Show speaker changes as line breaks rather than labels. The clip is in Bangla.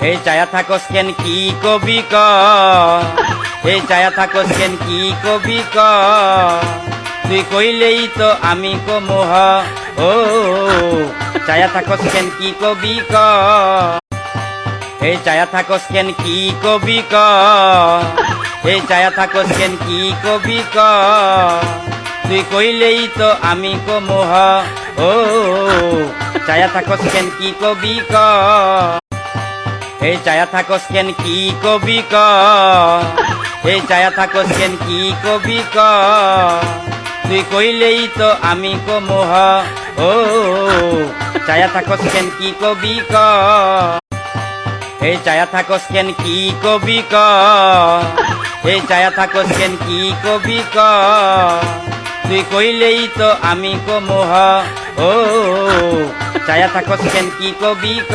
এই চায়া থাকস কেন কি কবি ক, এই চায়া থাকস কেন কি কবি ক, তুই কইলেই তো আমি কমোহ। ও চায়া থাকস কেন কি কবি ক, এই চায়া থাকস কেন কি কবি ক, এই চায়া থাকস কেন কি কবি ক, তুই কইলেই তো আমি কমোহ। ও চায়া থাকস কেন কি কবি ক, এই চায়া থাকস কেন কি কবি ক, এই চায়া থাকস কেন কি কবি ক, তুই কইলেই তো আমি কমোহ। ও চায়া থাকস কেন কি কবি ক, এই চায়া থাকস কেন কি কবি ক, এই চায়া থাকস কেন কি কবি ক, তুই কইলেই তো আমি কমোহ। ও চায়া থাকস কেন কি কবি ক।